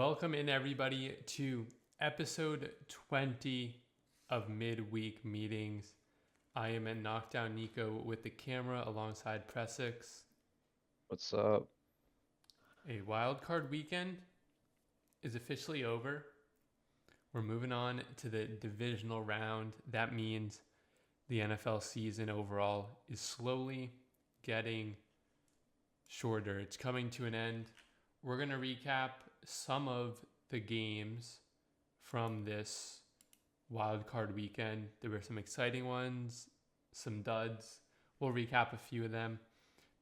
Welcome in everybody to episode 20 of Midweek Meetings. I am at KnockdownNico with the camera alongside Pr3ssix. What's up? A Wildcard Weekend is officially over. We're moving on to the Divisional Round. That means the NFL season overall is slowly getting shorter. It's coming to an end. We're going to recap some of the games from this Wildcard Weekend. There were some exciting ones, some duds. We'll recap a few of them.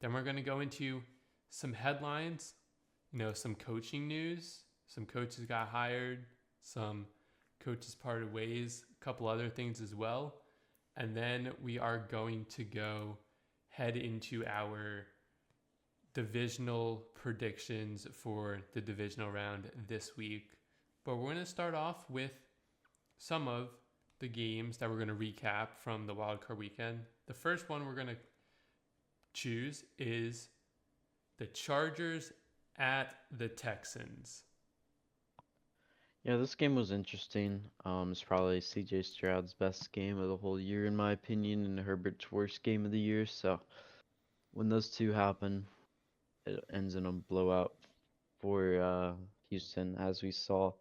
Then we're going to go into some headlines, some coaching news. Some coaches got hired, some coaches parted ways, a couple other things as well. And then we are going to head into our divisional predictions for the divisional round this week. But we're going to start off with some of the games that we're going to recap from the Wildcard Weekend. The first one we're going to choose is the Chargers at the Texans. Yeah, this game was interesting. It's probably CJ Stroud's best game of the whole year, in my opinion, and Herbert's worst game of the year. So when those two happen, it ends in a blowout for Houston, as we saw.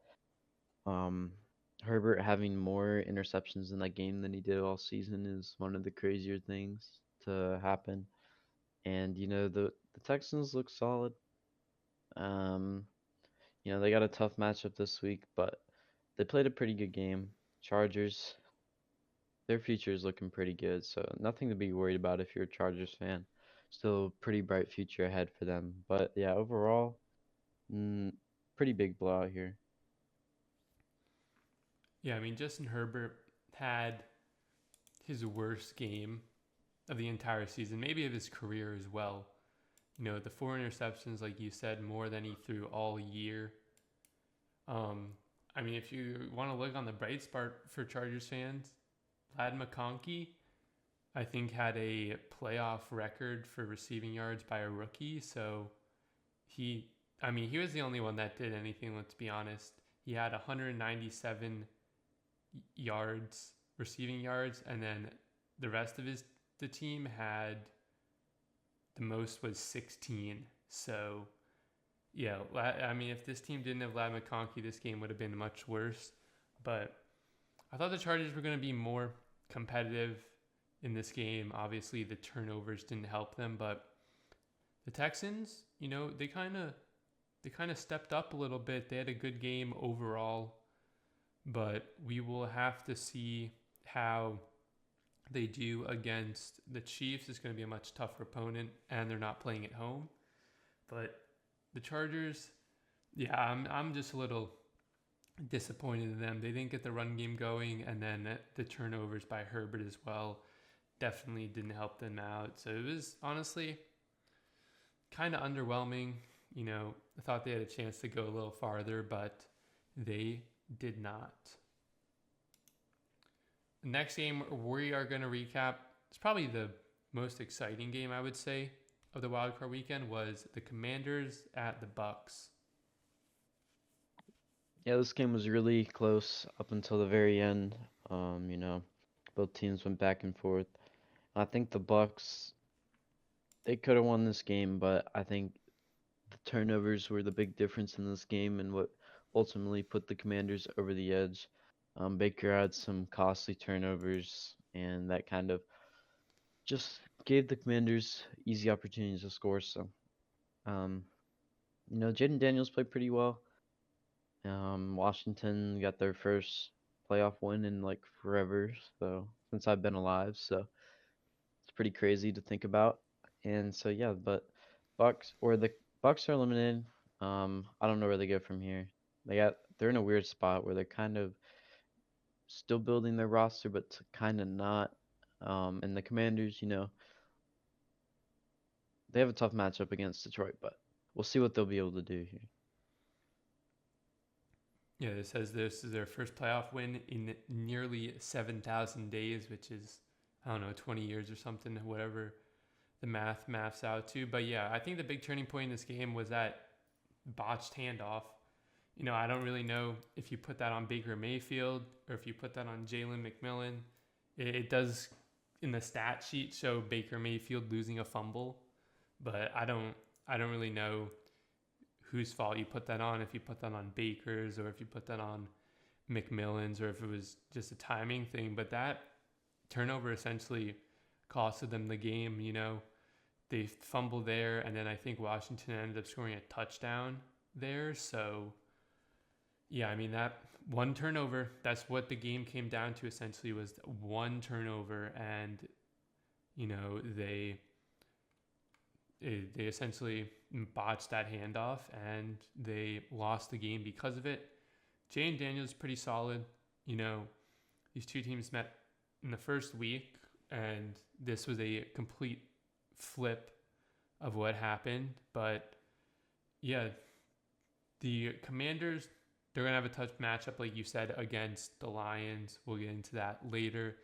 Herbert having more interceptions in that game than he did all season is one of the crazier things to happen. And the Texans look solid. Um, they got a tough matchup this week, but they played a pretty good game. Chargers, their future is looking pretty good, so nothing to be worried about if you're a Chargers fan. Still pretty bright future ahead for them. But yeah, overall, mm, pretty big blowout here. Yeah, Justin Herbert had his worst game of the entire season, maybe of his career as well. The 4 interceptions, like you said, more than he threw all year. If you want to look on the bright spot for Chargers fans, Ladd McConkey, I think, had a playoff record for receiving yards by a rookie. So he was the only one that did anything, let's be honest. He had 197 yards, receiving yards, and then the rest of the team had the most was 16. So yeah, if this team didn't have Ladd McConkey, this game would have been much worse. But I thought the Chargers were going to be more competitive in this game. Obviously, the turnovers didn't help them, but the Texans, they kind of stepped up a little bit. They had a good game overall, but we will have to see how they do against the Chiefs. It's going to be a much tougher opponent, and they're not playing at home. But the Chargers, yeah, I'm just a little disappointed in them. They didn't get the run game going, and then the turnovers by Herbert as well definitely didn't help them out. So it was honestly kind of underwhelming. I thought they had a chance to go a little farther, but they did not. The next game we are going to recap, it's probably the most exciting game, I would say, of the Wildcard Weekend, was the Commanders at the Bucks. Yeah, this game was really close up until the very end. Both teams went back and forth. I think the Bucks, they could have won this game, but I think the turnovers were the big difference in this game and what ultimately put the Commanders over the edge. Baker had some costly turnovers, and that kind of just gave the Commanders easy opportunities to score. So, Jaden Daniels played pretty well. Washington got their first playoff win in like forever, so since I've been alive. So it's pretty crazy to think about. And so yeah, but the Bucks are eliminated. I don't know where they go from here. They're in a weird spot where they're kind of still building their roster, but kind of not. And the Commanders, they have a tough matchup against Detroit, but we'll see what they'll be able to do here. Yeah, it says this is their first playoff win in nearly 7,000 days, which is, 20 years or something, whatever the maths out to. But yeah, I think the big turning point in this game was that botched handoff I don't really know if you put that on Baker Mayfield or if you put that on Jalen McMillan. It does in the stat sheet show Baker Mayfield losing a fumble, but I don't really know whose fault you put that on. If you put that on Baker's or if you put that on McMillan's or if it was just a timing thing. But that turnover essentially costed them the game. They fumbled there, and then I think Washington ended up scoring a touchdown there. So yeah, I mean, that one turnover, that's what the game came down to essentially, was one turnover. And, they essentially botched that handoff and they lost the game because of it. Jane Daniels is pretty solid. These two teams met in the first week, and this was a complete flip of what happened. But yeah, the Commanders, they're going to have a tough matchup, like you said, against the Lions. We'll get into that later.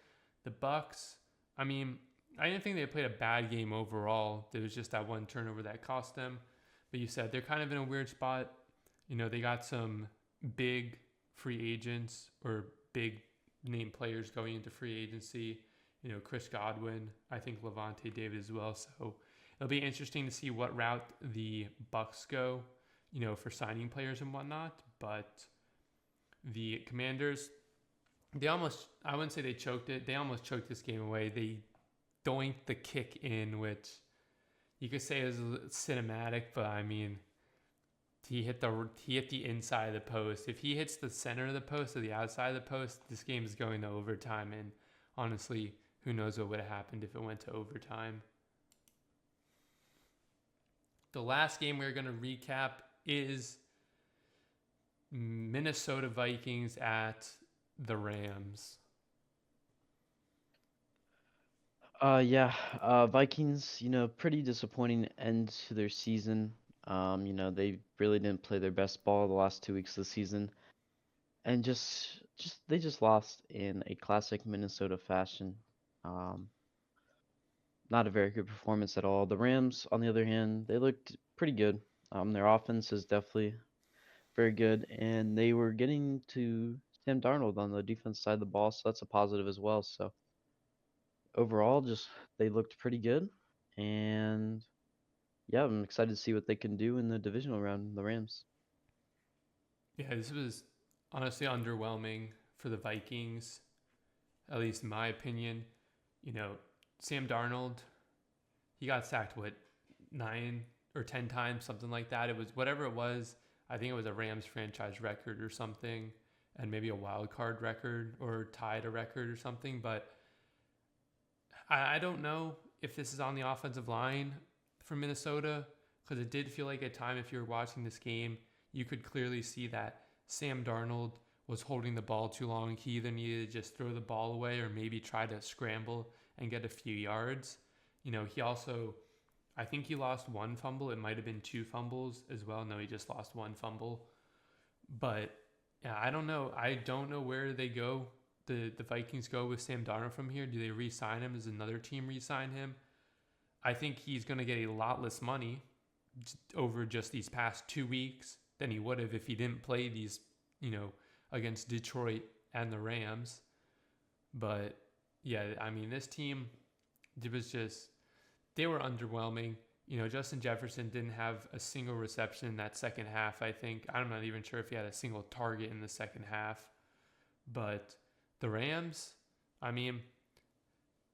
The Bucks, I mean, I didn't think they played a bad game overall. There was just that one turnover that cost them. But you said they're kind of in a weird spot. They got some big free agents or big name players going into free agency. Chris Godwin, I think Levante David as well. So it'll be interesting to see what route the Bucks go, for signing players and whatnot. But the Commanders, I wouldn't say they choked it. They almost choked this game away. They doinked the kick in, which you could say is cinematic, but I mean, he hit the inside of the post. If he hits the center of the post or the outside of the post, this game is going to overtime. And honestly, who knows what would have happened if it went to overtime. The last game we're going to recap is Minnesota Vikings at the Rams. Vikings, pretty disappointing end to their season. They really didn't play their best ball the last 2 weeks of the season, and they just lost in a classic Minnesota fashion. Not a very good performance at all. The Rams, on the other hand, they looked pretty good. Their offense is definitely very good, and they were getting to Sam Darnold on the defense side of the ball, so that's a positive as well. So overall, just they looked pretty good, and yeah, I'm excited to see what they can do in the divisional round, the Rams. Yeah, this was honestly underwhelming for the Vikings, at least in my opinion. Sam Darnold, he got sacked, 9 or 10 times, something like that. It was whatever it was. I think it was a Rams franchise record or something, and maybe a wild card record or tied a record or something. But I don't know if this is on the offensive line for Minnesota, because it did feel like at time, if you were watching this game, you could clearly see that Sam Darnold was holding the ball too long. He either needed to just throw the ball away or maybe try to scramble and get a few yards. He also, I think he lost one fumble. It might have been 2 fumbles as well. No, he just lost one fumble. But yeah, I don't know. I don't know where they go. The Vikings go with Sam Darnold from here. Do they re-sign him? Does another team re-sign him? I think he's going to get a lot less money over just these past 2 weeks than he would have if he didn't play these, against Detroit and the Rams. But yeah, I mean, this team, they were underwhelming. Justin Jefferson didn't have a single reception in that second half, I think. I'm not even sure if he had a single target in the second half. But the Rams, I mean,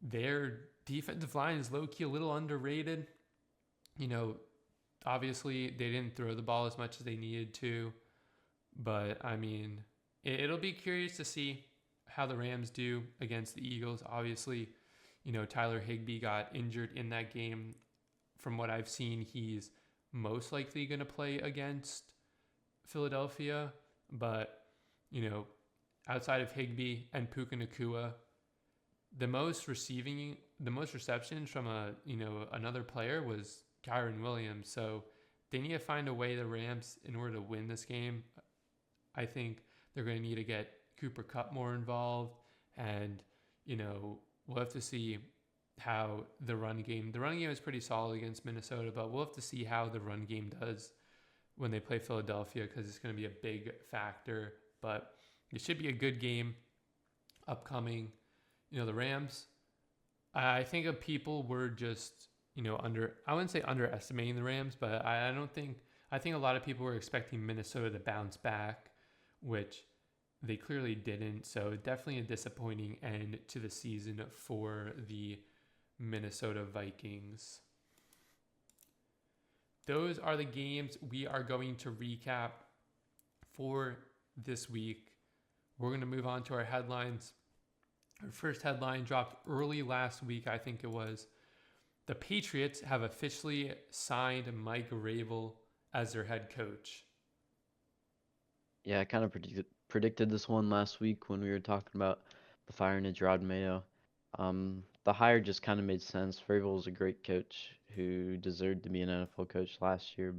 their defensive line is low-key a little underrated. Obviously, they didn't throw the ball as much as they needed to. But, I mean, it'll be curious to see how the Rams do against the Eagles. Obviously, Tyler Higbee got injured in that game. From what I've seen, he's most likely going to play against Philadelphia. But, outside of Higbee and Puka Nacua, the most receptions from another player was Kyron Williams. So they need to find a way, the Rams, in order to win this game. I think they're going to need to get Cooper Kupp more involved, and we'll have to see how the run game is pretty solid against Minnesota, but we'll have to see how the run game does when they play Philadelphia because it's going to be a big factor. But it should be a good game upcoming. The Rams, I think of people were just, I wouldn't say underestimating the Rams, but I don't think, I think a lot of people were expecting Minnesota to bounce back, which they clearly didn't. So definitely a disappointing end to the season for the Minnesota Vikings. Those are the games we are going to recap for this week. We're going to move on to our headlines. Our first headline dropped early last week, I think it was. The Patriots have officially signed Mike Vrabel as their head coach. Yeah, I kind of predicted this one last week when we were talking about the firing of Gerard Mayo. The hire just kind of made sense. Vrabel was a great coach who deserved to be an NFL coach last year,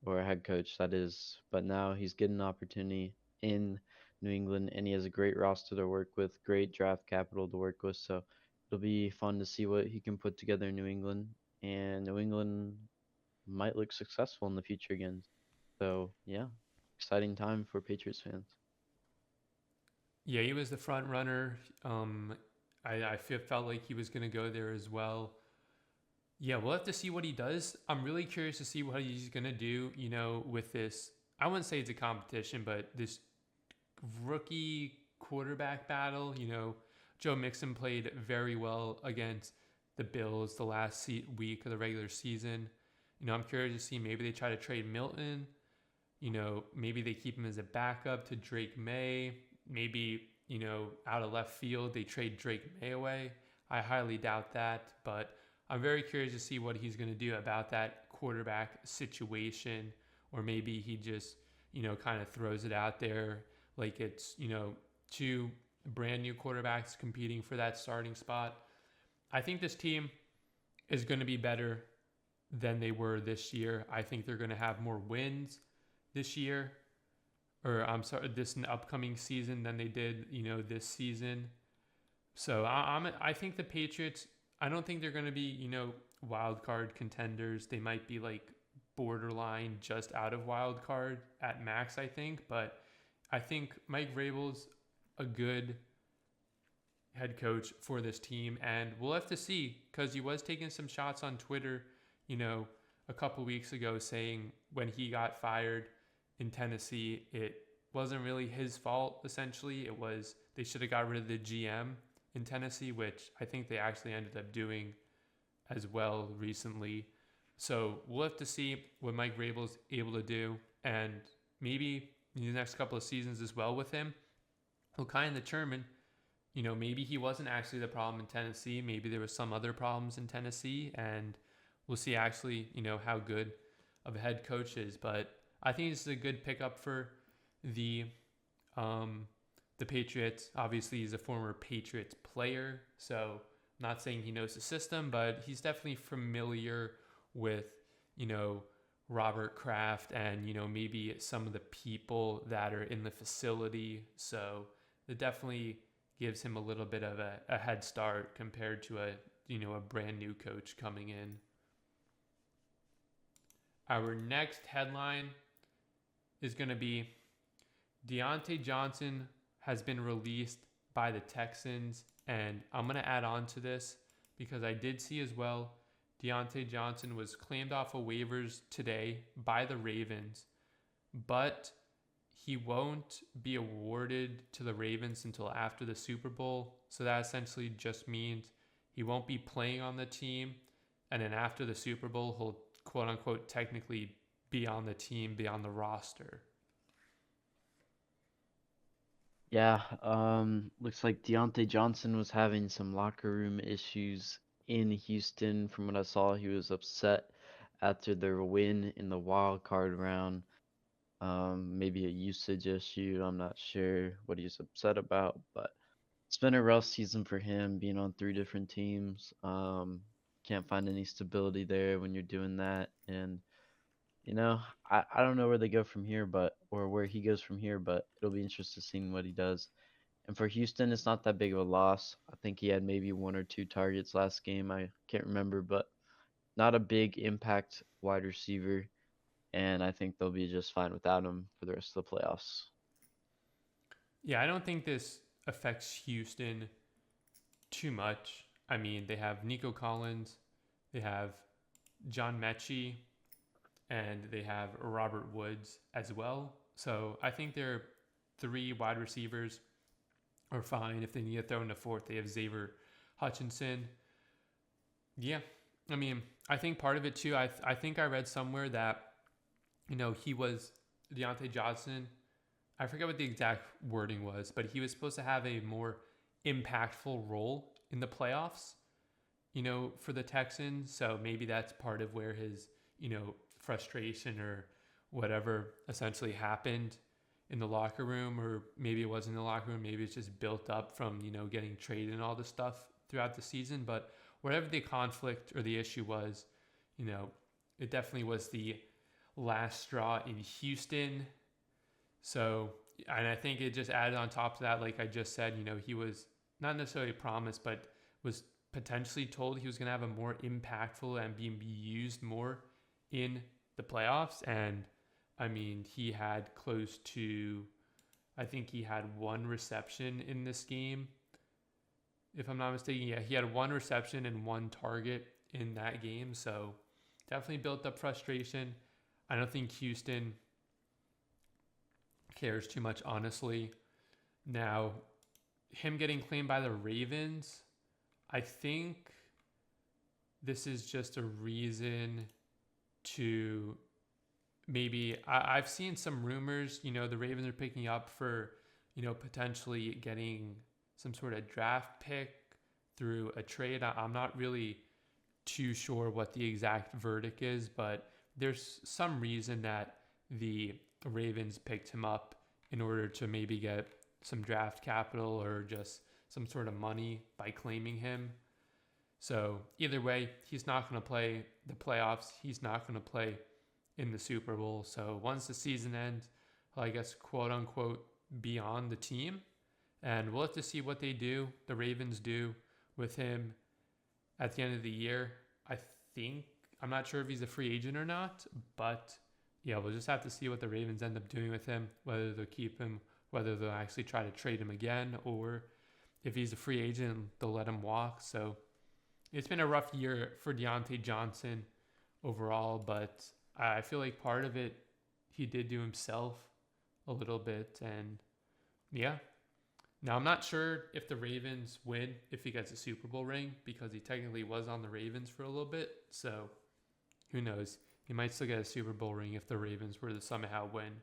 or a head coach, that is. But now he's getting an opportunity in New England, and he has a great roster to work with, great draft capital to work with. So it'll be fun to see what he can put together in New England, and New England might look successful in the future again. So yeah, exciting time for Patriots fans. Yeah, he was the front runner. Felt like he was going to go there as well. Yeah, we'll have to see what he does. I'm really curious to see what he's going to do, with this. I wouldn't say it's a competition, but this rookie quarterback battle. Joe Mixon played very well against the Bills the last week of the regular season. I'm curious to see, maybe they try to trade Milton. Maybe they keep him as a backup to Drake May. Maybe, out of left field, they trade Drake May away. I highly doubt that, but I'm very curious to see what he's going to do about that quarterback situation. Or maybe he just, kind of throws it out there like it's, two brand new quarterbacks competing for that starting spot. I think this team is going to be better than they were this year. I think they're going to have more wins this year, or I'm sorry, this upcoming season than they did, this season. So I think the Patriots, I don't think they're going to be, wild card contenders. They might be like borderline just out of wild card at max, I think. But I think Mike Vrabel's a good head coach for this team, and we'll have to see, because he was taking some shots on Twitter, a couple weeks ago, saying when he got fired in Tennessee, it wasn't really his fault. Essentially, it was they should have got rid of the GM in Tennessee, which I think they actually ended up doing as well recently. So we'll have to see what Mike Vrabel's able to do, and maybe in the next couple of seasons as well with him, he'll kind of determine, maybe he wasn't actually the problem in Tennessee. Maybe there was some other problems in Tennessee, and we'll see actually, how good of a head coach is. But I think this is a good pickup for the Patriots. Obviously, he's a former Patriots player, so I'm not saying he knows the system, but he's definitely familiar with, Robert Kraft and, maybe some of the people that are in the facility. So it definitely gives him a little bit of a head start compared to a brand new coach coming in. Our next headline is going to be Deontay Johnson has been released by the Texans. And I'm going to add on to this because I did see as well Deontay Johnson was claimed off of waivers today by the Ravens, but he won't be awarded to the Ravens until after the Super Bowl. So that essentially just means he won't be playing on the team. And then after the Super Bowl, he'll quote unquote technically be on the team, be on the roster. Yeah, looks like Deontay Johnson was having some locker room issues in Houston. From what I saw, he was upset after their win in the wild card round. Maybe a usage issue. I'm not sure what he's upset about, but it's been a rough season for him being on 3 different teams. Can't find any stability there when you're doing that. And, I don't know where they go from here, or where he goes from here, but it'll be interesting seeing what he does. And for Houston, it's not that big of a loss. I think he had maybe 1 or 2 targets last game. I can't remember, but not a big impact wide receiver. and I think they'll be just fine without him for the rest of the playoffs. Yeah, I don't think this affects Houston too much. I mean, they have Nico Collins, they have John Mechie, and they have Robert Woods as well. So I think their three wide receivers are fine. If they need to throw in a fourth, they have Xavier Hutchinson. Yeah, I mean, I think part of it too. I think I read somewhere that he was Deontay Johnson. I forget what the exact wording was, but he was supposed to have a more impactful role in the playoffs, for the Texans. So maybe that's part of where his, frustration or whatever essentially happened in the locker room, or maybe it wasn't in the locker room. Maybe it's just built up from, getting traded and all this stuff throughout the season. But whatever the conflict or the issue was, it definitely was the last straw in Houston. So, and I think it just added on top of that, like I just said, he was not necessarily promised, but was potentially told he was going to have a more impactful and be used more in the playoffs. And I mean, he had close to, I think he had one reception in this game. If I'm not mistaken, yeah, he had one reception and one target in that game. So definitely built up frustration. I don't think Houston cares too much, honestly. Now, him getting claimed by the Ravens, I think this is just a reason to maybe I've seen some rumors, the Ravens are picking up for, potentially getting some sort of draft pick through a trade. I'm not really too sure what the exact verdict is, but there's some reason that the Ravens picked him up in order to maybe get some draft capital or just some sort of money by claiming him. So either way, he's not going to play the playoffs. He's not going to play in the Super Bowl. So once the season ends, he'll, I guess, quote unquote, be on the team. And we'll have to see what the Ravens do with him at the end of the year. I'm not sure if he's a free agent or not, but yeah, we'll just have to see what the Ravens end up doing with him, whether they'll keep him, whether they'll actually try to trade him again, or if he's a free agent, they'll let him walk. So it's been a rough year for Deontay Johnson overall, but I feel like part of it he did do himself a little bit. And yeah, now I'm not sure if the Ravens win, if he gets a Super Bowl ring, because he technically was on the Ravens for a little bit. So who knows? He might still get a Super Bowl ring if the Ravens were to somehow win.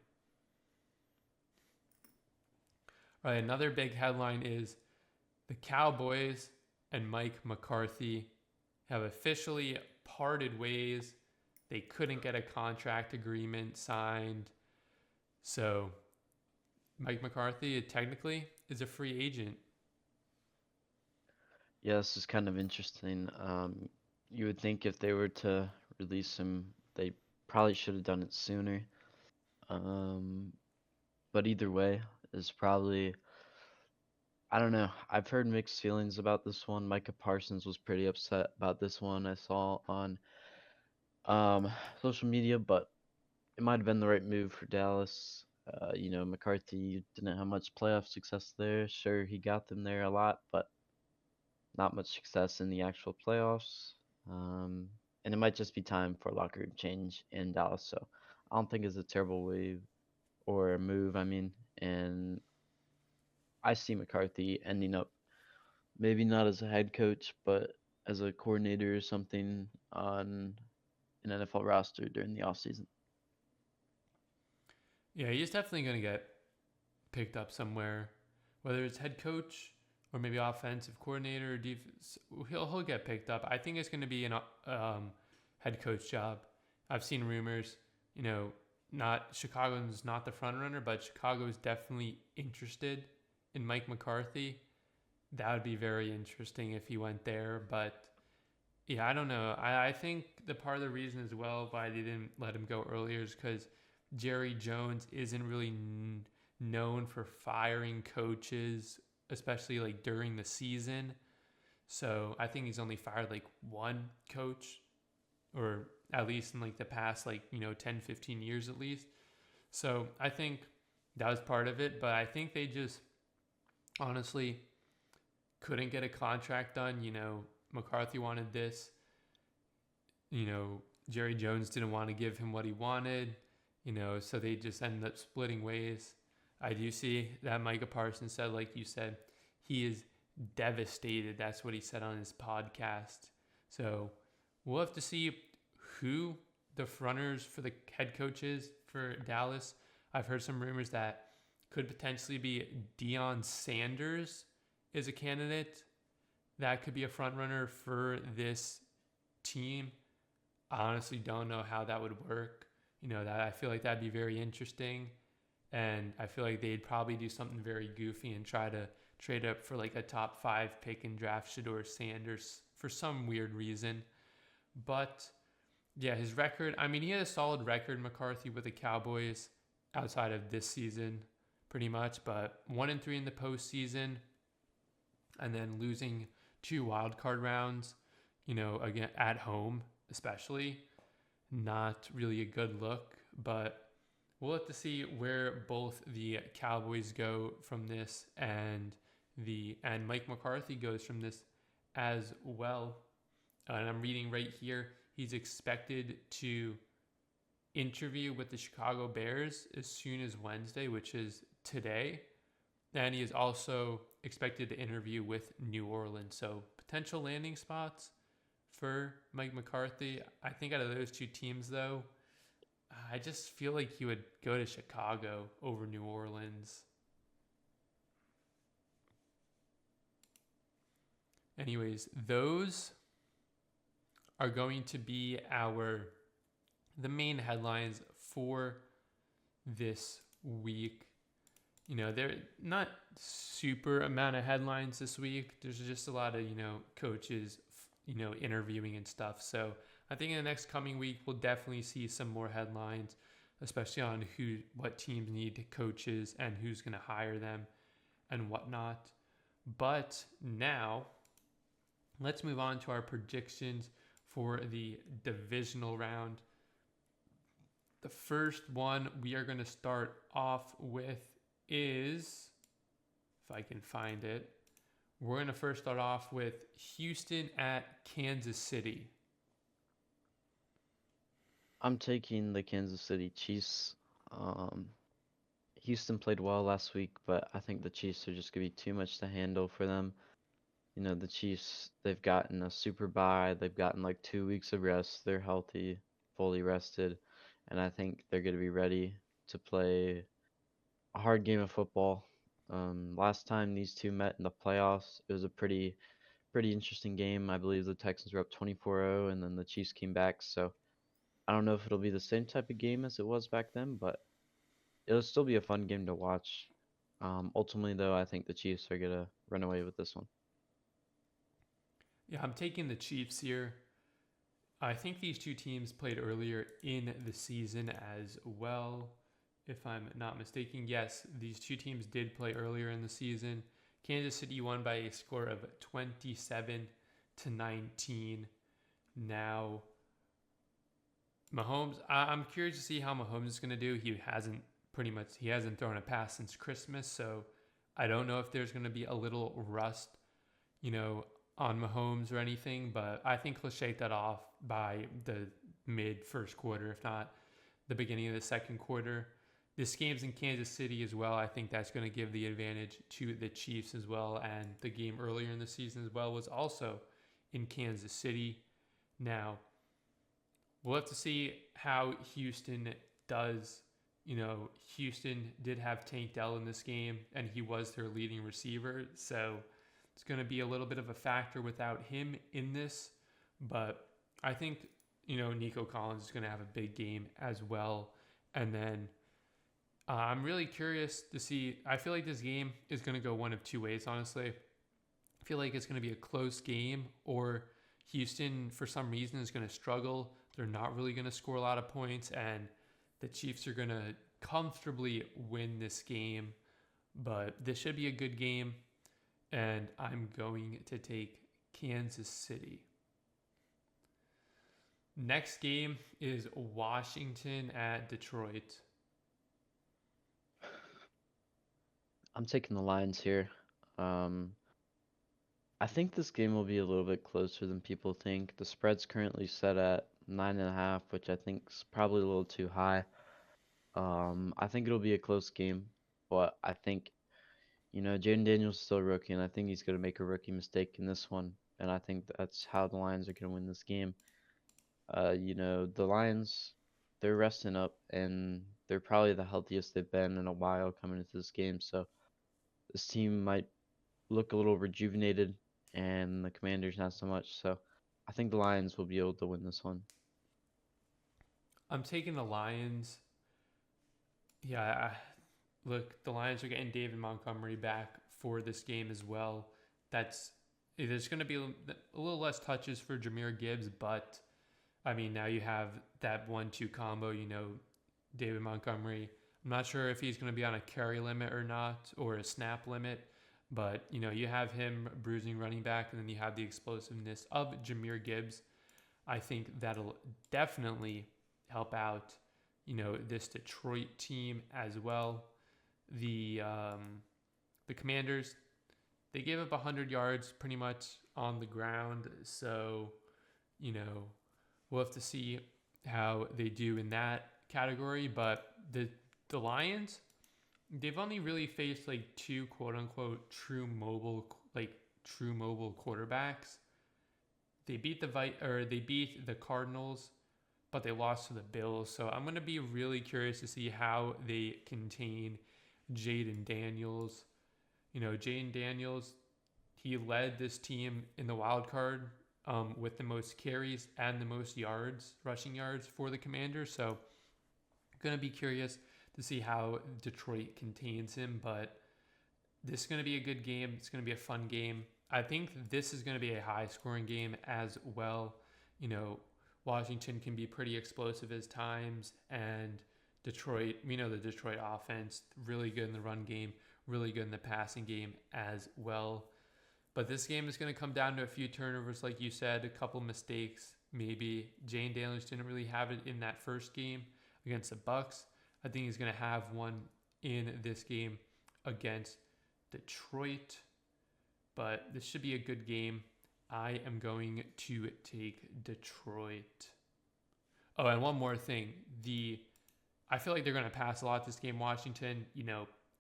All right, another big headline is the Cowboys and Mike McCarthy have officially parted ways. They couldn't get a contract agreement signed. So Mike McCarthy technically is a free agent. Yeah, this is kind of interesting. You would think if they were to release him, they probably should have done it sooner. But either way, is probably, I don't know. I've heard mixed feelings about this one. Micah Parsons was pretty upset about this one I saw on social media, but it might have been the right move for Dallas. McCarthy didn't have much playoff success there. Sure, he got them there a lot, but not much success in the actual playoffs. And it might just be time for a locker room change in Dallas. So I don't think it's a terrible wave or move. I mean, and I see McCarthy ending up maybe not as a head coach, but as a coordinator or something on an NFL roster during the offseason. Yeah, he's definitely going to get picked up somewhere, whether it's head coach or maybe offensive coordinator or defense. He'll get picked up. I think it's going to be an head coach job. I've seen rumors, not Chicago's not the front runner, but Chicago is definitely interested in Mike McCarthy. That would be very interesting if he went there. But yeah, I don't know. I think the part of the reason as well why they didn't let him go earlier is because Jerry Jones isn't really known for firing coaches, especially like during the season. So I think he's only fired like one coach or at least in like the past 10, 15 years at least. So I think that was part of it, but I think they just honestly couldn't get a contract done. McCarthy wanted this. Jerry Jones didn't want to give him what he wanted. So they just ended up splitting ways. I do see that Micah Parsons said, like you said, he is devastated. That's what he said on his podcast. So we'll have to see who the fronters for the head coaches for Dallas. I've heard some rumors that could potentially be Deion Sanders is a candidate that could be a front runner for this team. I honestly don't know how that would work. That I feel like that'd be very interesting. And I feel like they'd probably do something very goofy and try to trade up for like a top 5 pick and draft Shedeur Sanders for some weird reason. But yeah, his record, he had a solid record, McCarthy, with the Cowboys outside of this season pretty much, but 1-3 in the postseason and then losing 2 wildcard rounds, again at home especially, not really a good look. But we'll have to see where both the Cowboys go from this and Mike McCarthy goes from this as well. And I'm reading right here, he's expected to interview with the Chicago Bears as soon as Wednesday, which is today. And he is also expected to interview with New Orleans. So potential landing spots for Mike McCarthy. I think out of those 2 teams, though, I just feel like he would go to Chicago over New Orleans. Anyways, those are going to be the main headlines for this week. They're not super amount of headlines this week. There's just a lot of, coaches, interviewing and stuff. So I think in the next coming week, we'll definitely see some more headlines, especially on what teams need coaches and who's going to hire them and whatnot. But now let's move on to our predictions for the divisional round. The first one we are going to start off with is, if I can find it, we're going to first start off with Houston at Kansas City. I'm taking the Kansas City Chiefs. Houston played well last week, but I think the Chiefs are just going to be too much to handle for them. The Chiefs, they've gotten a super bye. They've gotten like 2 weeks of rest. They're healthy, fully rested, and I think they're going to be ready to play a hard game of football. Last time these two met in the playoffs, it was a pretty interesting game. I believe the Texans were up 24-0, and then the Chiefs came back. So I don't know if it'll be the same type of game as it was back then, but it'll still be a fun game to watch. Ultimately, though, I think the Chiefs are going to run away with this one. Yeah, I'm taking the Chiefs here. I think these 2 teams played earlier in the season as well, if I'm not mistaken. Yes, these 2 teams did play earlier in the season. Kansas City won by a score of 27-19. Now, Mahomes, I'm curious to see how Mahomes is going to do. He hasn't thrown a pass since Christmas, so I don't know if there's going to be a little rust, on Mahomes or anything, but I think he'll shake that off by the mid first quarter, if not the beginning of the second quarter. This game's in Kansas City as well. I think that's going to give the advantage to the Chiefs as well. And the game earlier in the season as well was also in Kansas City. Now, we'll have to see how Houston does. Houston did have Tank Dell in this game, and he was their leading receiver. So it's going to be a little bit of a factor without him in this. But I think, Nico Collins is going to have a big game as well. And then I'm really curious to see. I feel like this game is going to go one of 2 ways, honestly. I feel like it's going to be a close game, or Houston, for some reason, is going to struggle. They're not really going to score a lot of points, and the Chiefs are going to comfortably win this game. But this should be a good game, and I'm going to take Kansas City. Next game is Washington at Detroit. I'm taking the Lions here. Um, I think this game will be a little bit closer than people think. The spread's currently set at 9.5, which I think is probably a little too high. I think it'll be a close game, but I think, Jaden Daniels is still a rookie, and I think he's going to make a rookie mistake in this one. And I think that's how the Lions are going to win this game. The Lions, they're resting up, and they're probably the healthiest they've been in a while coming into this game. So this team might look a little rejuvenated, and the Commanders not so much. So I think the Lions will be able to win this one. I'm taking the Lions. Yeah, look, the Lions are getting David Montgomery back for this game as well. There's going to be a little less touches for Jahmyr Gibbs, but I mean, now you have that 1-2 combo, David Montgomery. I'm not sure if he's going to be on a carry limit or not, or a snap limit, but, you have him bruising running back, and then you have the explosiveness of Jahmyr Gibbs. I think that'll definitely help out, this Detroit team as well. The Commanders, they gave up 100 yards pretty much on the ground, so, we'll have to see how they do in that category. But the Lions, they've only really faced like two quote unquote true mobile quarterbacks. They beat the Cardinals, but they lost to the Bills. So I'm gonna be really curious to see how they contain Jaden Daniels. Jaden Daniels, he led this team in the wild card with the most carries and the most rushing yards for the Commanders. So I'm going to be curious to see how Detroit contains him. But this is going to be a good game. It's going to be a fun game. I think this is going to be a high-scoring game as well. Washington can be pretty explosive at times, and Detroit, the Detroit offense, really good in the run game, really good in the passing game as well. But this game is going to come down to a few turnovers, like you said, a couple mistakes. Maybe Jane Daniels didn't really have it in that first game against the Bucks. I think he's going to have one in this game against Detroit. But this should be a good game. I am going to take Detroit. Oh, and one more thing. I feel like they're going to pass a lot this game, Washington.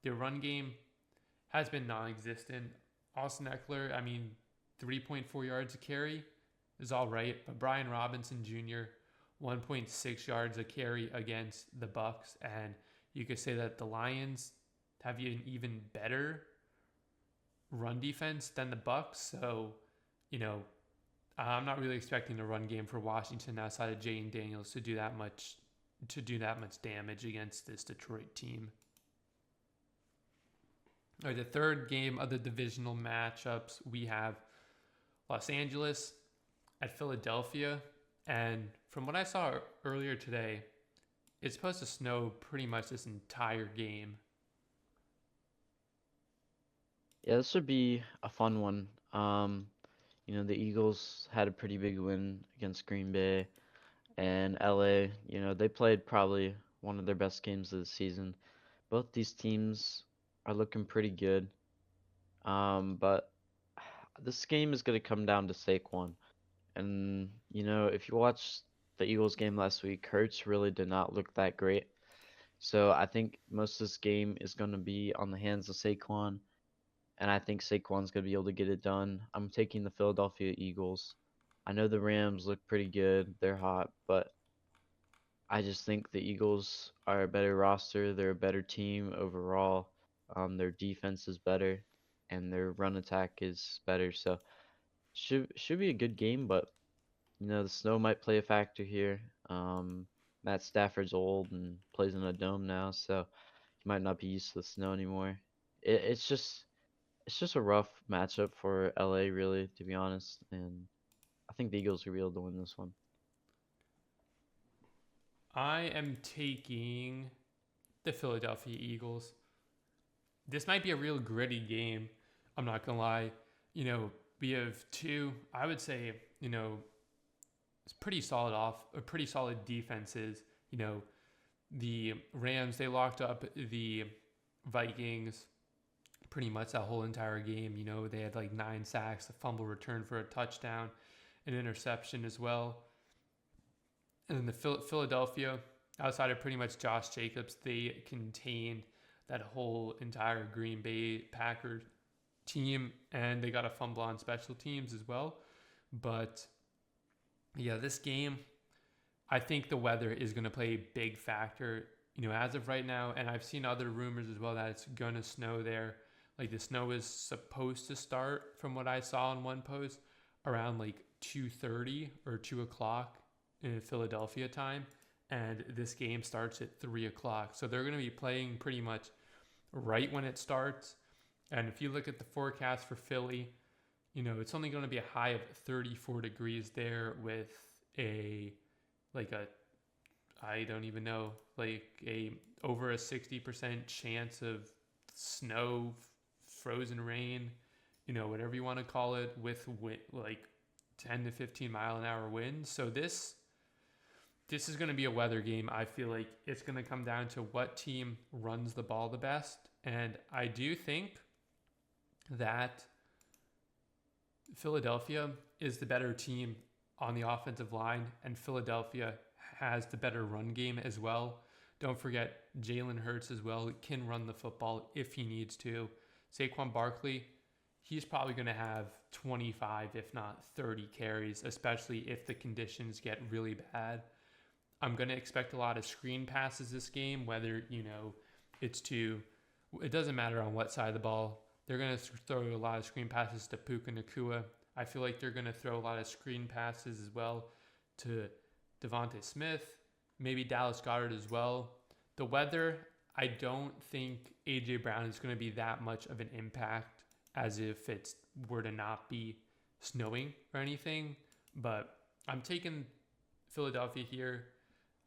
Their run game has been non-existent. Austin Eckler, 3.4 yards a carry is all right, but Brian Robinson Jr., 1.6 yards a carry against the Bucks, and you could say that the Lions have an even better run defense than the Bucks. So, I'm not really expecting a run game for Washington outside of Jane Daniels to do that much damage against this Detroit team. All right, the third game of the divisional matchups, we have Los Angeles at Philadelphia. And from what I saw earlier today, it's supposed to snow pretty much this entire game. Yeah, this would be a fun one. The Eagles had a pretty big win against Green Bay, and LA, they played probably one of their best games of the season. Both these teams are looking pretty good. But this game is going to come down to Saquon. And, if you watched the Eagles game last week, Hurts really did not look that great. So I think most of this game is going to be on the hands of Saquon. And I think Saquon's going to be able to get it done. I'm taking the Philadelphia Eagles. I know the Rams look pretty good. They're hot, but I just think the Eagles are a better roster. They're a better team overall. Their defense is better, and their run attack is better. So should be a good game, but the snow might play a factor here. Matt Stafford's old and plays in a dome now, so he might not be used to the snow anymore. It's just a rough matchup for LA, really, to be honest. And I think the Eagles will be able to win this one. I am taking the Philadelphia Eagles. This might be a real gritty game. I'm not going to lie. We have two, I would say, pretty solid defenses. You know, the Rams, they locked up the Vikings pretty much that whole entire game. You know, they had like 9 sacks, a fumble return for a touchdown, an interception as well. And then the Philadelphia, outside of pretty much Josh Jacobs, they contained that whole entire Green Bay Packers team, and they got a fumble on special teams as well. But yeah, this game, I think the weather is going to play a big factor, you know, as of right now. And I've seen other rumors as well that it's going to snow there. Like the snow is supposed to start, from what I saw in one post, around like 2:30 or 2 o'clock in Philadelphia time. And this game starts at 3 o'clock. So they're going to be playing pretty much right when it starts. And if you look at the forecast for Philly, you know, it's only going to be a high of 34 degrees there with I don't even know, over a 60% chance of snow, frozen rain, you know, whatever you want to call it, with 10 to 15 mile an hour winds. So this is going to be a weather game. I feel like it's going to come down to what team runs the ball the best. And I do think that Philadelphia is the better team on the offensive line, and Philadelphia has the better run game as well. Don't forget Jalen Hurts as well. He can run the football if he needs to. Saquon Barkley, he's probably going to have 25, if not 30 carries, especially if the conditions get really bad. I'm going to expect a lot of screen passes this game, whether, you know, it doesn't matter on what side of the ball. They're going to throw a lot of screen passes to Puka Nacua. I feel like they're going to throw a lot of screen passes as well to Devontae Smith, maybe Dallas Goedert as well. The weather, I don't think A.J. Brown is going to be that much of an impact as if it were to not be snowing or anything. But I'm taking Philadelphia here.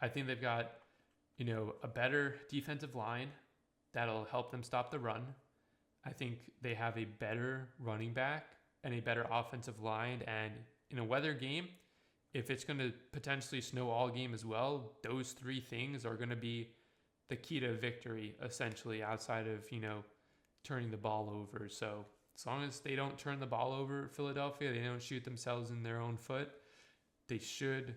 I think they've got, you know, a better defensive line that'll help them stop the run. I think they have a better running back and a better offensive line. And in a weather game, if it's going to potentially snow all game as well, those 3 things are going to be the key to victory, essentially, outside of, you know, turning the ball over. So as long as they don't turn the ball over, Philadelphia, they don't shoot themselves in their own foot, they should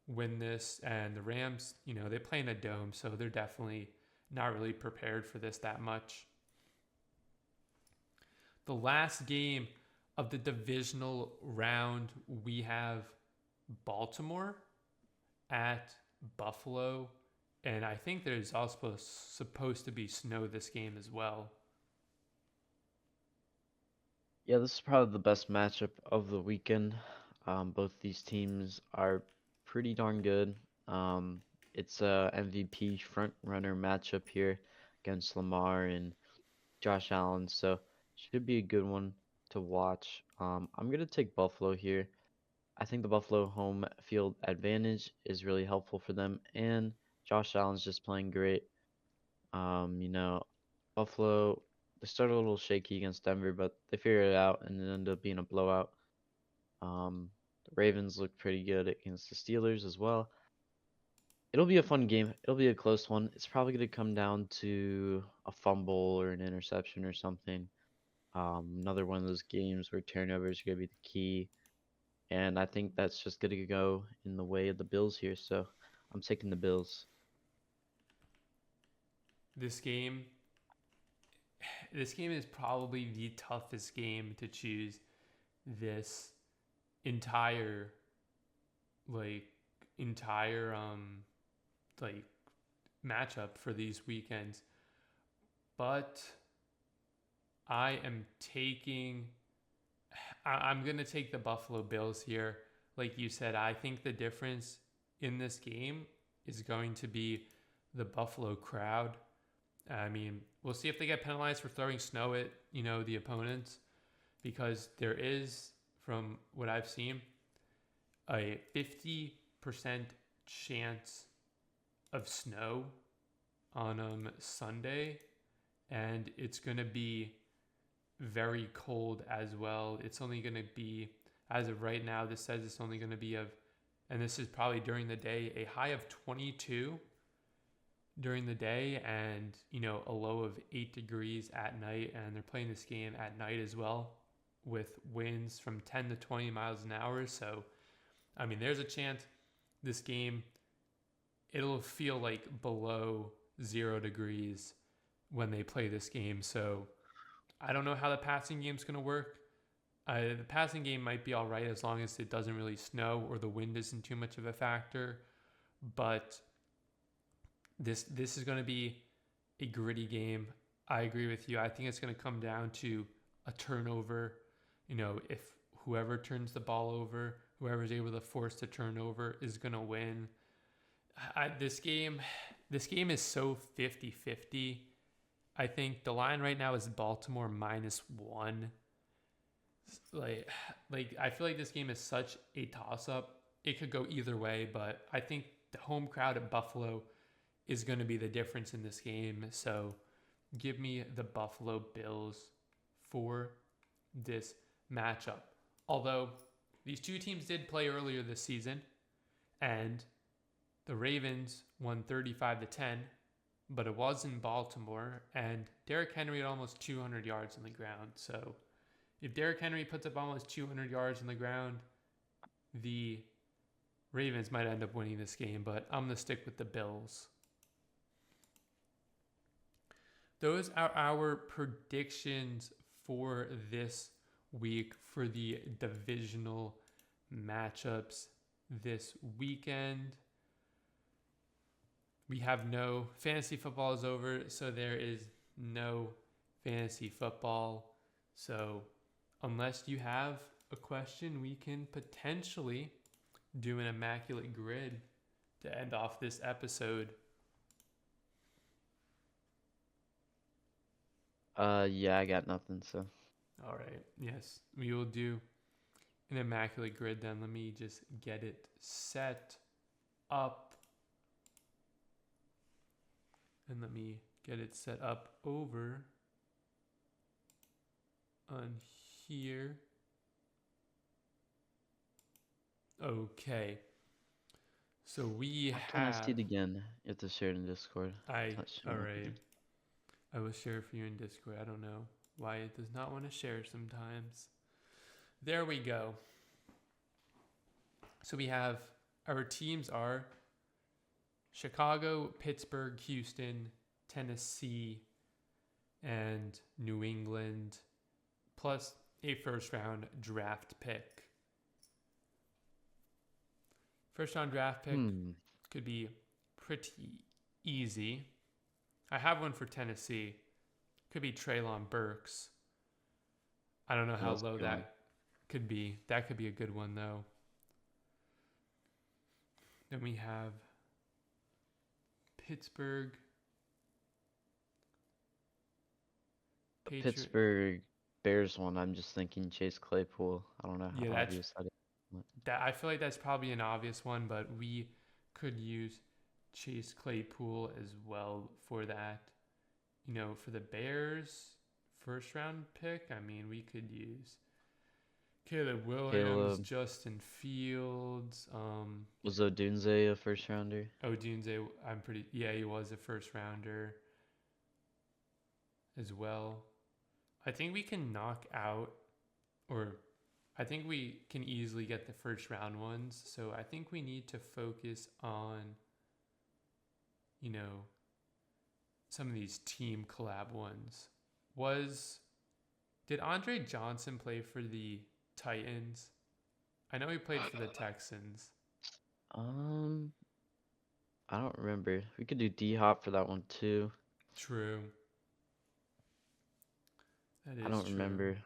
win this. And the Rams, you know, they play in a dome, so they're definitely not really prepared for this that much. The last game of the divisional round, we have Baltimore at Buffalo, and I think there's also supposed to be snow this game as well. Yeah, this is probably the best matchup of the weekend. Both these teams are pretty darn good. It's a MVP front runner matchup here against Lamar and Josh Allen, so should be a good one to watch. I'm gonna take Buffalo here. I think the Buffalo home field advantage is really helpful for them, and Josh Allen's just playing great. You know, Buffalo, they started a little shaky against Denver, but they figured it out and it ended up being a blowout. The Ravens look pretty good against the Steelers as well. It'll be a fun game. It'll be a close one. It's probably going to come down to a fumble or an interception or something. Another one of those games where turnovers are going to be the key. And I think that's just going to go in the way of the Bills here. So I'm taking the Bills. This game is probably the toughest game to choose this entire matchup for these weekends. But I'm going to take the Buffalo Bills here. Like you said, I think the difference in this game is going to be the Buffalo crowd. I mean, we'll see if they get penalized for throwing snow at, you know, the opponents, because there is, from what I've seen, a 50% chance of snow on Sunday, and it's going to be very cold as well. It's only going to be, as of right now, this says it's only going to be of and this is probably during the day, a high of 22 during the day and, a low of 8 degrees at night. And they're playing this game at night as well with winds from 10 to 20 miles an hour. So, there's a chance this game, it'll feel like below 0 degrees when they play this game. So I don't know how the passing game's going to work. The passing game might be all right as long as it doesn't really snow or the wind isn't too much of a factor. But this is going to be a gritty game. I agree with you. I think it's going to come down to a turnover. If whoever turns the ball over, whoever's able to force the turnover is going to win. This game is so 50-50. I think the line right now is Baltimore -1. Like I feel like this game is such a toss-up. It could go either way, but I think the home crowd at Buffalo is going to be the difference in this game. So give me the Buffalo Bills for this matchup. Although these two teams did play earlier this season, and the Ravens won 35-10, but it was in Baltimore, and Derrick Henry had almost 200 yards on the ground. So if Derrick Henry puts up almost 200 yards on the ground, the Ravens might end up winning this game, but I'm going to stick with the Bills. Those are our predictions for this week for the divisional matchups this weekend. We have no fantasy football is over, so there is no fantasy football. So unless you have a question, we can potentially do an immaculate grid to end off this episode. Yeah, I got nothing, so. All right. Yes, we will do an immaculate grid then. Let me just get it set up. And let me get it set up over on here. Okay. So we I'm trying to have... see it again. You have to share it in Discord. All right. I will share for you in Discord. I don't know why it does not want to share sometimes. There we go. So we have, our teams are Chicago, Pittsburgh, Houston, Tennessee, and New England, plus a first round draft pick. First round draft pick could be pretty easy. I have one for Tennessee. Could be Treylon Burks. I don't know how low that could be. That could be a good one, though. Then we have Pittsburgh. Pittsburgh Bears one. I'm just thinking Chase Claypool. I don't know how obvious that is. I feel like that's probably an obvious one, but we could use Chase Claypool as well for that. For the Bears first round pick, we could use Caleb Williams, Justin Fields. Was Odunze a first rounder? Odunze, he was a first rounder as well. I think we can knock out, or I think we can easily get the first round ones. So I think we need to focus on, some of these team collab ones. Did Andre Johnson play for the Titans? I know he played for the Texans. I don't remember. We could do D-Hop for that one too. True. That is I don't remember.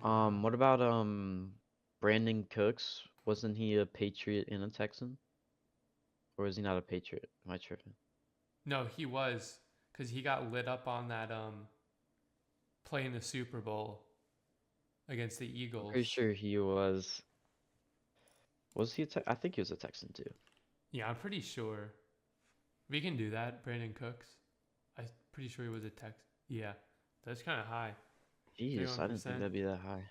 What about Brandon Cooks? Wasn't he a Patriot and a Texan? Or was he not a Patriot? Am I tripping? No, he was, because he got lit up on that play in the Super Bowl against the Eagles. I'm pretty sure he was. Was he I think he was a Texan too. Yeah, I'm pretty sure. We can do that, Brandon Cooks. I'm pretty sure he was a Texan. Yeah, that's kind of high. Jeez, 31%. I didn't think that'd be that high.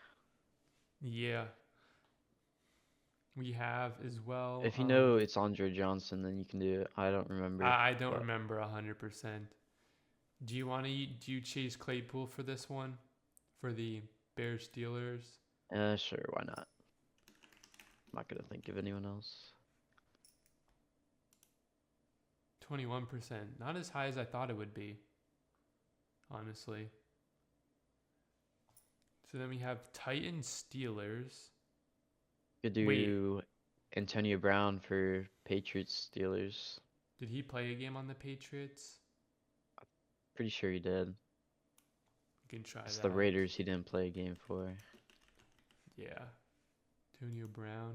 Yeah. We have as well. If you know it's Andre Johnson, then you can do it. I don't remember. I don't But remember 100%. Do you chase Claypool for this one? For the Bears Steelers? sure, why not? I'm not gonna think of anyone else. 21%. Not as high as I thought it would be, honestly. So then we have Titans Steelers. Could do Antonio Brown for Patriots Steelers. Did he play a game on the Patriots? Pretty sure he did. You can try It's that. the Raiders he didn't play a game for. Yeah. Antonio Brown.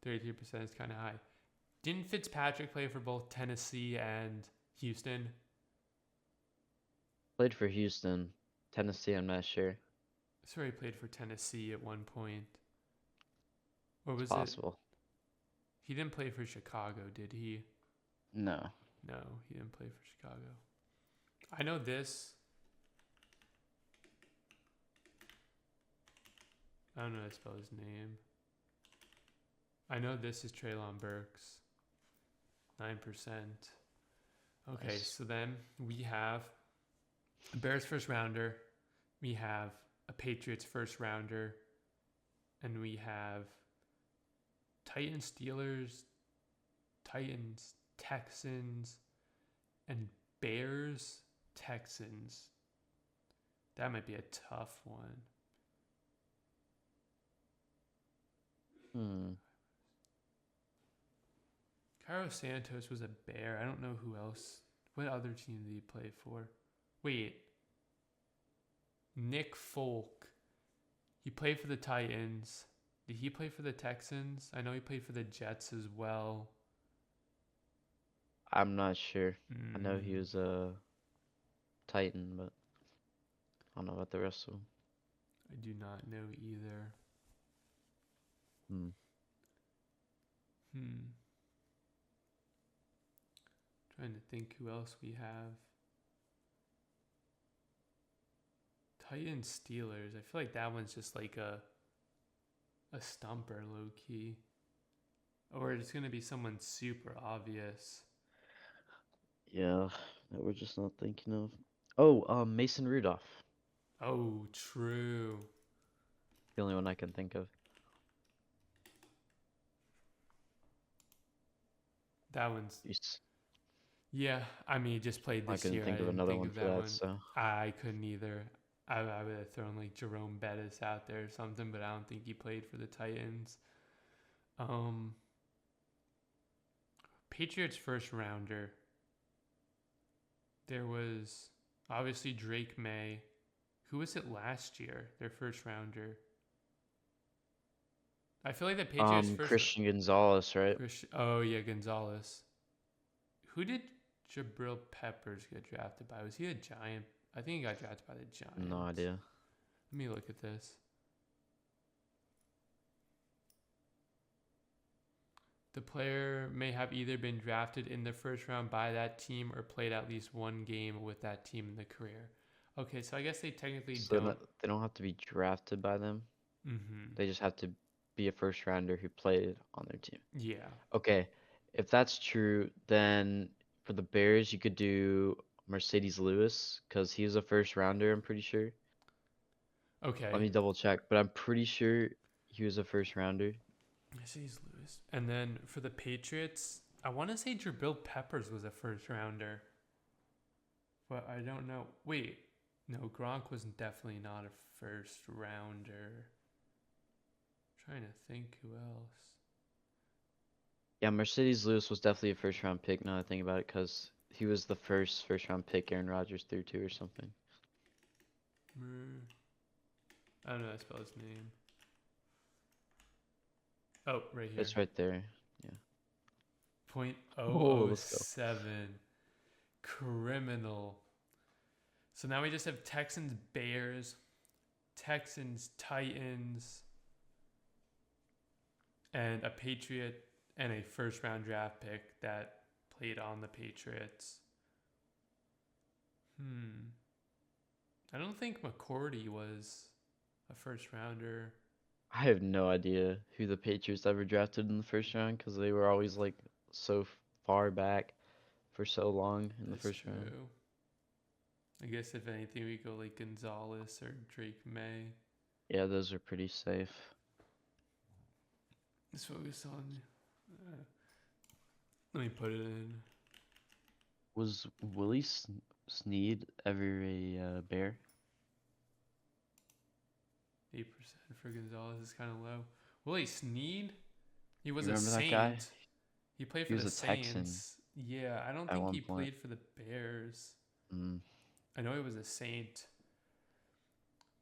33% is kind of high. Didn't Fitzpatrick play for both Tennessee and Houston? Played for Houston. Tennessee, I'm not sure. I swear he played for Tennessee at one point. Or was It's possible. He didn't play for Chicago, did he? No. No, he didn't play for Chicago. I know this. I don't know how to spell his name. I know this is Treylon Burks. 9%. Okay, Nice. so then we have a Bears first rounder. We have a Patriots first rounder. And we have Titans, Steelers, Titans, Texans, and Bears, Texans. That might be a tough one. Cairo Santos was a Bear. I don't know who else. What other team did he play for? Wait. Nick Folk. He played for the Titans. Did he play for the Texans? I know he played for the Jets as well. I'm not sure. I know he was a Titan, but I don't know about the rest of them. I do not know either. Trying to think who else we have. Titans Steelers. I feel like that one's just like a stumper, low key. Or it's gonna be someone super obvious. Yeah, that we're just not thinking of. Oh, Mason Rudolph. Oh, true. The only one I can think of. That one's. Jeez. Yeah, I mean, he just played this year. I couldn't think of another one for that, so. I couldn't either. I would have thrown like Jerome Bettis out there or something, but I don't think he played for the Titans. Patriots first rounder. There was obviously Drake May. Who was it last year? Their first rounder. I feel like the Patriots first. Christian Gonzalez, right? Oh yeah, Gonzalez. Who did Jabril Peppers get drafted by? Was he a Giant? I think he got drafted by the Giants. No idea. Let me look at this. The player may have either been drafted in the first round by that team or played at least one game with that team in the career. Okay, so I guess they technically don't. They don't have to be drafted by them. Mm-hmm. They just have to be a first rounder who played on their team. Yeah. Okay, if that's true, then for the Bears, you could do Mercedes Lewis because he was a first rounder, I'm pretty sure. Okay. Let me double check, but I'm pretty sure he was a first rounder. Mercedes Lewis. And then for the Patriots, I want to say Jabril Peppers was a first rounder. But I don't know. Wait. No, Gronk was definitely not a first rounder. I'm trying to think who else. Yeah, Mercedes Lewis was definitely a first round pick now that I think about it because he was the first round pick Aaron Rodgers threw to or something. I don't know how to spell his name. Oh, right here. It's right there. Yeah. 0.007. Criminal. So now we just have Texans, Bears, Texans, Titans, and a Patriot and a first round draft pick that played on the Patriots. I don't think McCourty was a first rounder. I have no idea who the Patriots ever drafted in the first round because they were always like so far back for so long in the That's first round. true. I guess if anything, we go like Gonzalez or Drake May. Yeah, those are pretty safe. Let's focus on. Let me put it in. Was Willie Snead ever a Bear? 8% for Gonzalez is kind of low. Willie Snead? He was You a remember that guy? Saint. He played He for was the a Texan Saints. Yeah, I don't at think one he point. played for the Bears. Mm. I know he was a Saint.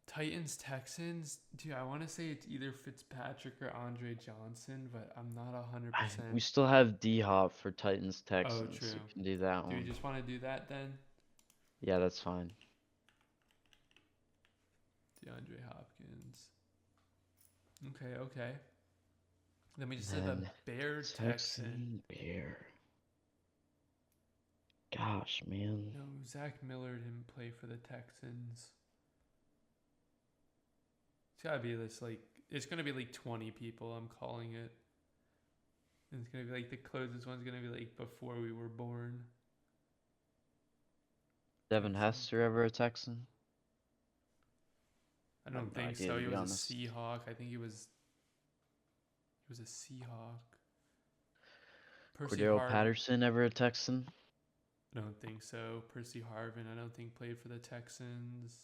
Titans, Texans. Dude, I want to say it's either Fitzpatrick or Andre Johnson, but I'm not 100%. We still have D-Hop for Titans Oh, Texans. true. So we can do that Do we one. just want to do that then? Yeah, that's fine. DeAndre Hopkins. Okay. Then we just said the Then Bear Texan. Bear. Gosh, man. No, Zach Miller didn't play for the Texans. It's gotta be this like it's gonna be like 20 people. I'm calling it. And it's gonna be like the closest one's gonna be like before we were born. Devin Texan. Hester ever a Texan? I have don't no think idea, so. to He be was honest. a Seahawk. I think he was a Seahawk. Percy Cordero Harvin. Patterson ever a Texan? I don't think so. Percy Harvin, I don't think played for the Texans.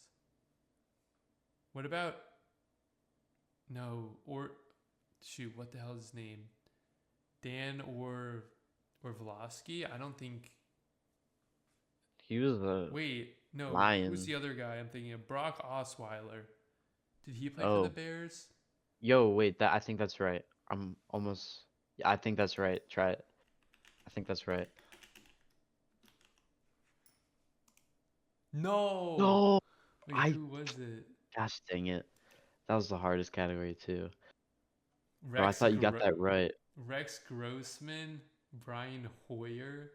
What about what the hell is his name? Dan Orlovsky? I don't think. He was a Wait, no. Lion. Who's the other guy I'm thinking of? Brock Osweiler. Did he play for Oh. the Bears? Yo, wait, I think that's right. I'm almost. Yeah, I think that's right. Try it. I think that's right. No. No, Wait, who was it? gosh dang it. That was the hardest category too. Bro, I Rex thought you got that right. Rex Grossman, Brian Hoyer,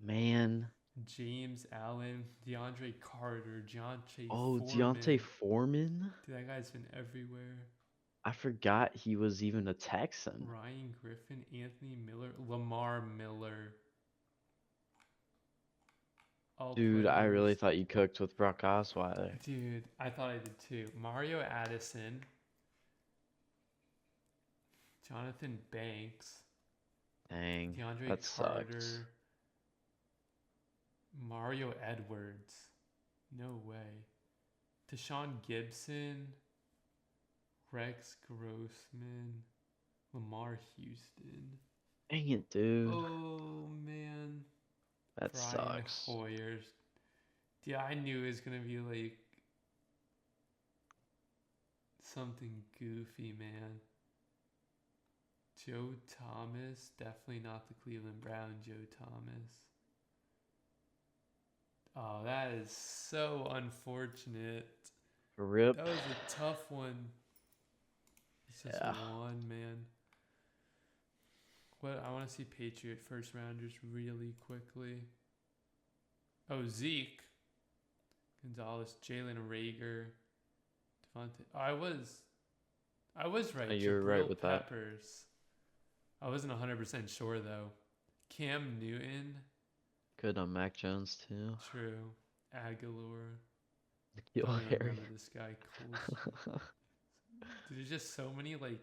Man. James Allen, DeAndre Carter, Deontay Oh, Foreman. Deontay Foreman? Dude, that guy's been everywhere. I forgot he was even a Texan. Ryan Griffin, Anthony Miller, Lamar Miller. All Dude, I players. really thought you cooked with Brock Osweiler. Dude, I thought I did too. Mario Addison, Jonathan Banks, Dang, DeAndre that Carter, sucks. Mario Edwards. No way. Deshaun Gibson, Rex Grossman, Lamar Houston. Dang it, dude. Oh, man. That Brian sucks. Hoyer. Yeah, I knew it was going to be like something goofy, man. Joe Thomas. Definitely not the Cleveland Brown Joe Thomas. Oh, that is so unfortunate. Rip. That was a tough one. It's just one, man. What I want to see Patriot first rounders really quickly. Oh, Zeke, Gonzalez, Jalen Rager, Devontae. Oh, I was right. Oh, you were right with that. Peppers. I wasn't 100% sure though. Cam Newton. Good on Mac Jones too. True. Aguilar. Nikhil Don't even Harry. remember this guy. Cool. There's just so many like.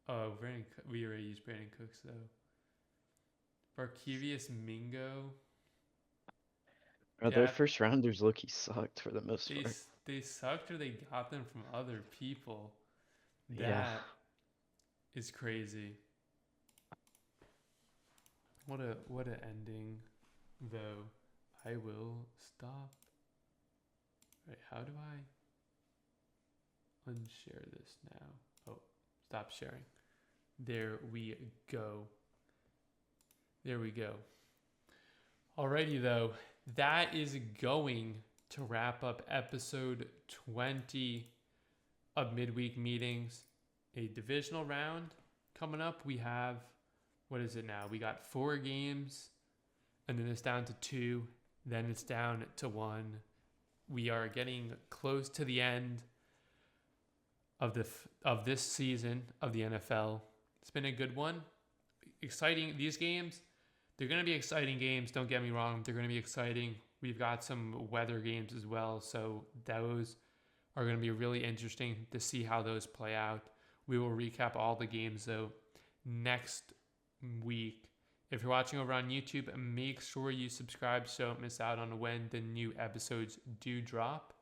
Oh, we already used Brandon Cooks though. Barkevius Mingo. Bro, their first rounders look-y sucked for the most part. They sucked or they got them from other people. Yeah. That is crazy. What a ending, though. I will stop. Right, how do I unshare this now? Oh, stop sharing. There we go. There we go. Alrighty, though. That is going to wrap up episode 20 of Midweek Meetings. A divisional round coming up. We have, what is it now? We got 4 games, and then it's down to 2. Then it's down to 1. We are getting close to the end of this season of the NFL. It's been a good one. Exciting. These games, they're going to be exciting games. Don't get me wrong. They're going to be exciting. We've got some weather games as well. So those are going to be really interesting to see how those play out. We will recap all the games, though, next week. If you're watching over on YouTube, make sure you subscribe so you don't miss out on when the new episodes do drop.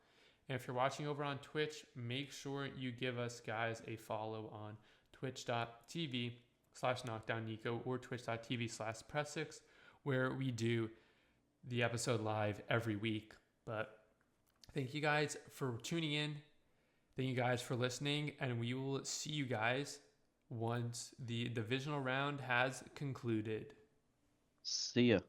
And if you're watching over on Twitch, make sure you give us guys a follow on twitch.tv/KnockdownNico or twitch.tv/Pr3ssix, where we do the episode live every week. But thank you guys for tuning in. Thank you guys for listening. And we will see you guys once the divisional round has concluded. See ya.